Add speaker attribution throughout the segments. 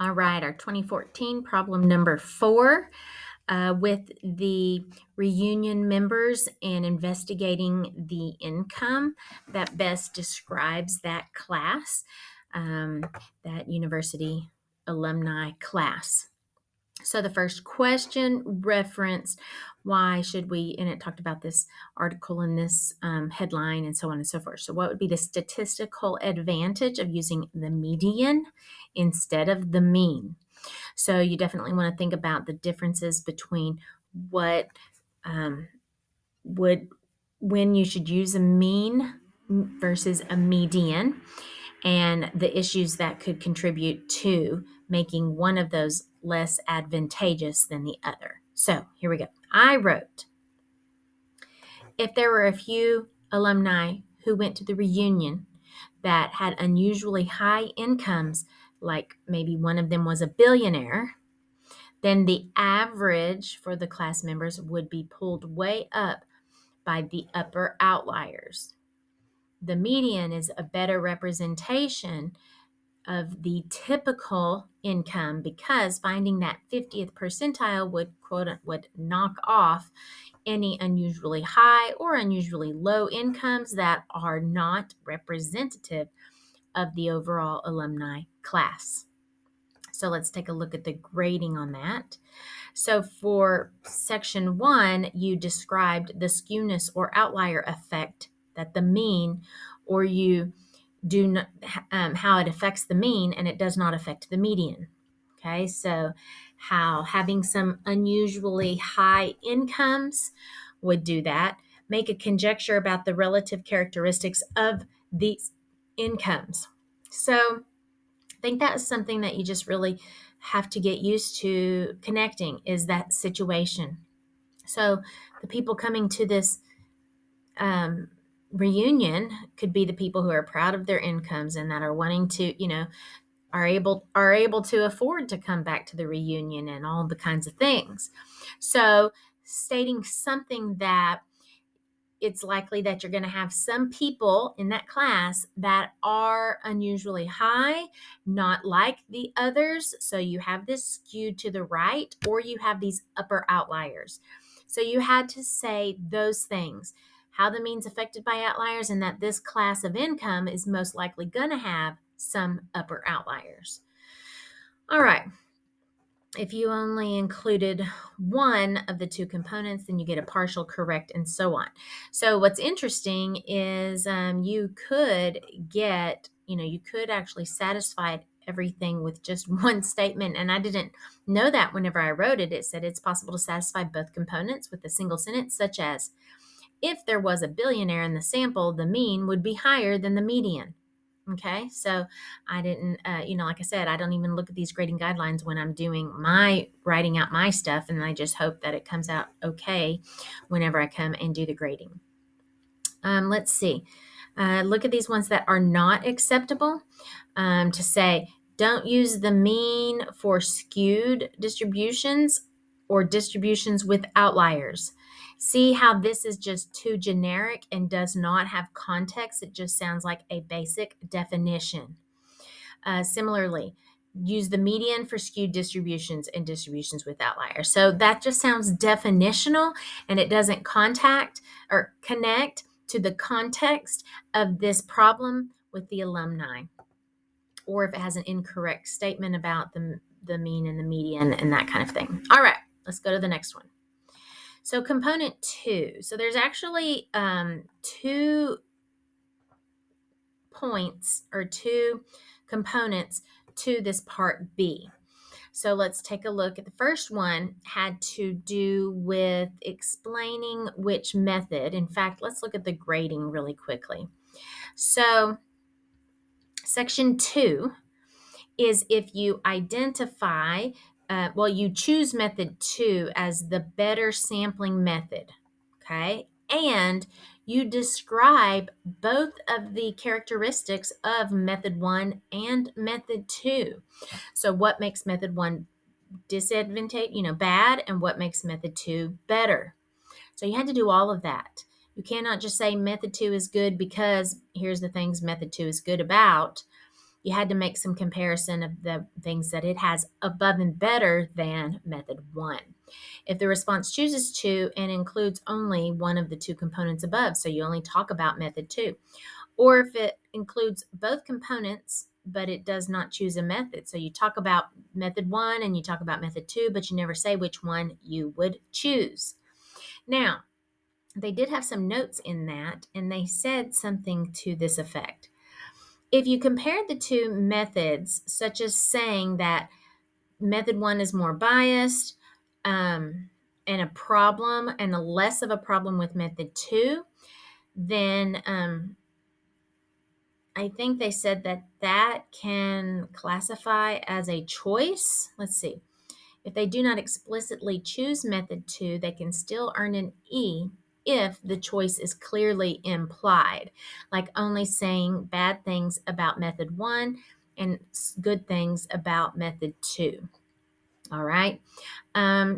Speaker 1: All right, our 2014 problem number 4 with the reunion members and investigating the income that best describes that class, that university alumni class. So the first question referenced why should we, and it talked about this article in this headline and so on and so forth. So, what would be the statistical advantage of using the median instead of the mean? So, you definitely want to think about the differences between what would, when you should use a mean versus a median, and the issues that could contribute to making one of those less advantageous than the other. So here we go. I wrote, if there were a few alumni who went to the reunion that had unusually high incomes, like maybe one of them was a billionaire, then the average for the class members would be pulled way up by the upper outliers. The median is a better representation of the typical income because finding that 50th percentile would knock off any unusually high or unusually low incomes that are not representative of the overall alumni class. So let's take a look at the grading on that. So for section 1, you described the skewness or outlier effect that the mean, or you do not, how it affects the mean and it does not affect the median. Okay, so how having some unusually high incomes would do that. Make a conjecture about the relative characteristics of these incomes. So I think that is something that you just really have to get used to connecting, is that situation. So the people coming to this reunion could be the people who are proud of their incomes and that are wanting to, are able to afford to come back to the reunion and all the kinds of things. So stating something that it's likely that you're going to have some people in that class that are unusually high, not like the others. So you have this skewed to the right, or you have these upper outliers. So you had to say those things, how the mean's affected by outliers, and that this class of income is most likely going to have some upper outliers. All right. If you only included one of the two components, then you get a partial correct and so on. So what's interesting is you could get, you could actually satisfy everything with just one statement. And I didn't know that whenever I wrote it. It said it's possible to satisfy both components with a single sentence, such as, if there was a billionaire in the sample, the mean would be higher than the median. Okay, so I didn't, like I said, I don't even look at these grading guidelines when I'm doing my writing out my stuff, and I just hope that it comes out okay whenever I come and do the grading. Let's see. Look at these ones that are not acceptable. To say, don't use the mean for skewed distributions or distributions with outliers. See how this is just too generic and does not have context. It just sounds like a basic definition. Similarly, use the median for skewed distributions and distributions with outliers. So that just sounds definitional, and it doesn't connect to the context of this problem with the alumni, or if it has an incorrect statement about the mean and the median and that kind of thing. All right, let's go to the next one. So component 2. So there's actually 2 points or 2 components to this part B. So let's take a look at the first one. Had to do with explaining which method. In fact, let's look at the grading really quickly. So section 2 is if you identify, you choose method 2 as the better sampling method, okay? And you describe both of the characteristics of method 1 and method 2. So what makes method 1 bad, and what makes method 2 better? So you had to do all of that. You cannot just say method 2 is good because here's the things method 2 is good about. you had to make some comparison of the things that it has above and better than method 1. If the response chooses to and includes only one of the two components above, so you only talk about method 2, or if it includes both components but it does not choose a method. So you talk about method 1 and you talk about method 2, but you never say which one you would choose. Now, they did have some notes in that, and they said something to this effect. If you compared the two methods, such as saying that method 1 is more biased and a problem and a less of a problem with method 2, then I think they said that that can classify as a choice. Let's see. If they do not explicitly choose method 2, they can still earn an E if the choice is clearly implied, like only saying bad things about method 1 and good things about method 2. All right.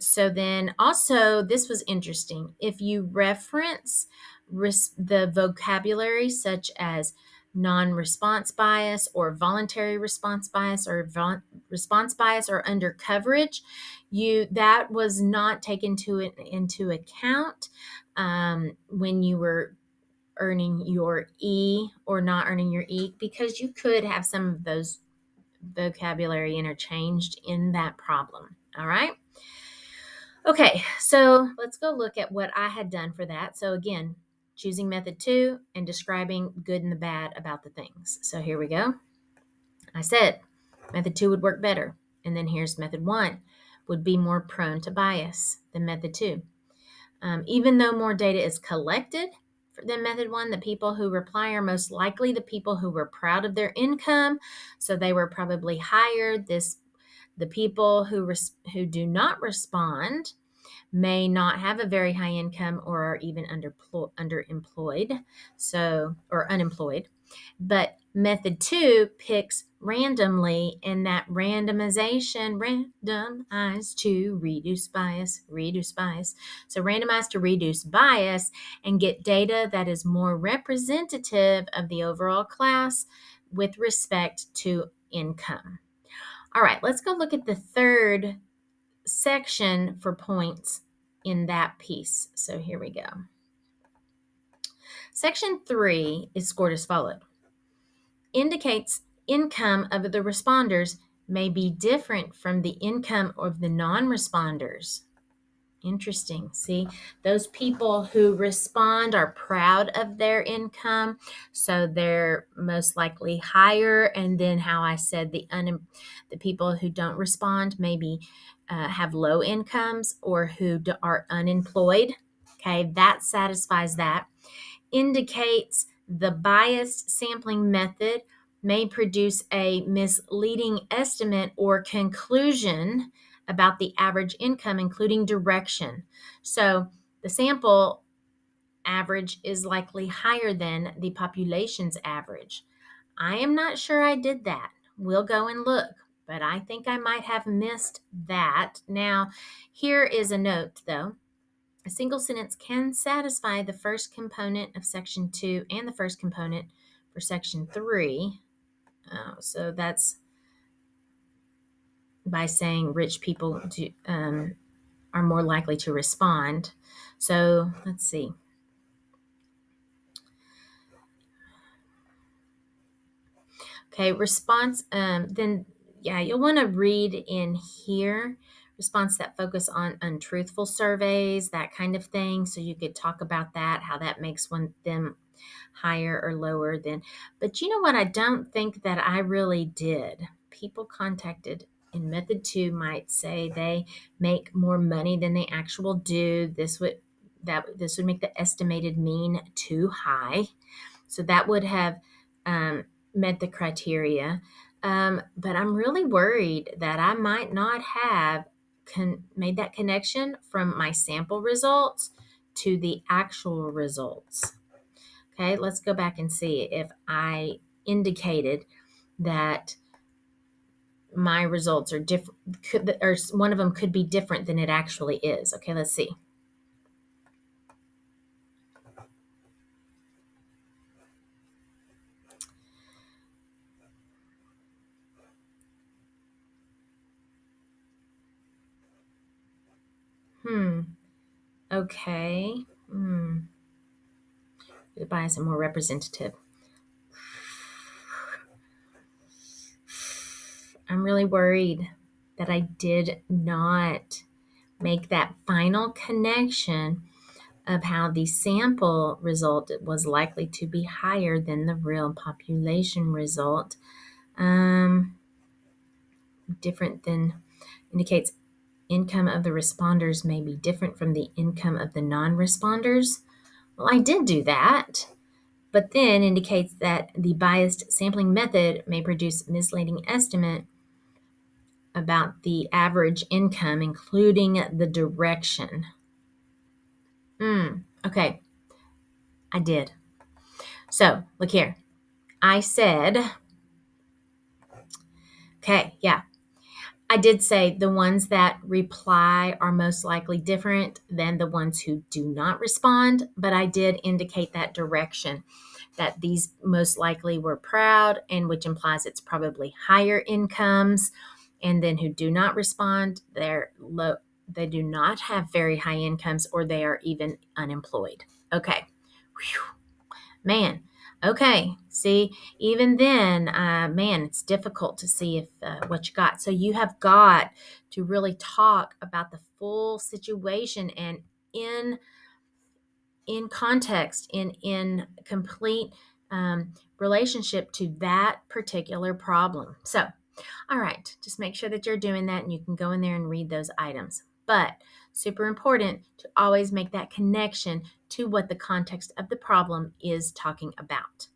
Speaker 1: So then also, this was interesting. If you reference the vocabulary such as non-response bias or voluntary response bias or response bias or under coverage, that was not taken into account when you were earning your E or not earning your E, because you could have some of those vocabulary interchanged in that problem. All right. Okay, so let's go look at what I had done for that. So again, choosing method 2 and describing good and the bad about the things. So here we go. I said method 2 would work better. And then here's method 1 would be more prone to bias than method 2. Even though more data is collected than method 1, the people who reply are most likely the people who were proud of their income. So they were probably hired. The people who do not respond may not have a very high income or are even underemployed, or unemployed. But method 2 picks randomly, and that randomization, randomize to reduce bias, So randomize to reduce bias and get data that is more representative of the overall class with respect to income. All right, let's go look at the third section for points in that piece. So here we go. Section 3 is scored as followed. Indicates income of the responders may be different from the income of the non-responders. Interesting. See, those people who respond are proud of their income, so they're most likely higher. And then, how I said the people who don't respond maybe have low incomes or who are unemployed. Okay, that satisfies that. Indicates the biased sampling method may produce a misleading estimate or conclusion about the average income, including direction. So the sample average is likely higher than the population's average. I am not sure I did that. We'll go and look, but I think I might have missed that. Now, here is a note though. A single sentence can satisfy the first component of section 2 and the first component for section 3. So that's by saying rich people are more likely to respond. So let's see. Okay, response. Then, yeah, you'll want to read in here response that focus on untruthful surveys, that kind of thing. So you could talk about that, how that makes them higher or lower than. But you know what? I don't think that I really did. People contacted in method 2 might say they make more money than they actually do. This would make the estimated mean too high. So that would have met the criteria. But I'm really worried that I might not have made that connection from my sample results to the actual results. Okay, let's go back and see if I indicated that my results are different, or one of them could be different than it actually is. Okay, let's see. Okay. The bias and more representative. I'm really worried that I did not make that final connection of how the sample result was likely to be higher than the real population result. Different than indicates income of the responders may be different from the income of the non-responders. Well, I did do that, but then indicates that the biased sampling method may produce misleading estimate about the average income, including the direction. Okay, I did. So look here. I said, okay, yeah, I did say the ones that reply are most likely different than the ones who do not respond, but I did indicate that direction, that these most likely were proud, and which implies it's probably higher incomes, and then who do not respond, they're low, they do not have very high incomes, or they are even unemployed. Okay. Whew. Man, okay. See, even then, man, it's difficult to see if what you got. So you have got to really talk about the full situation and in context, in complete relationship to that particular problem. So, all right, just make sure that you're doing that, and you can go in there and read those items. But super important to always make that connection to what the context of the problem is talking about.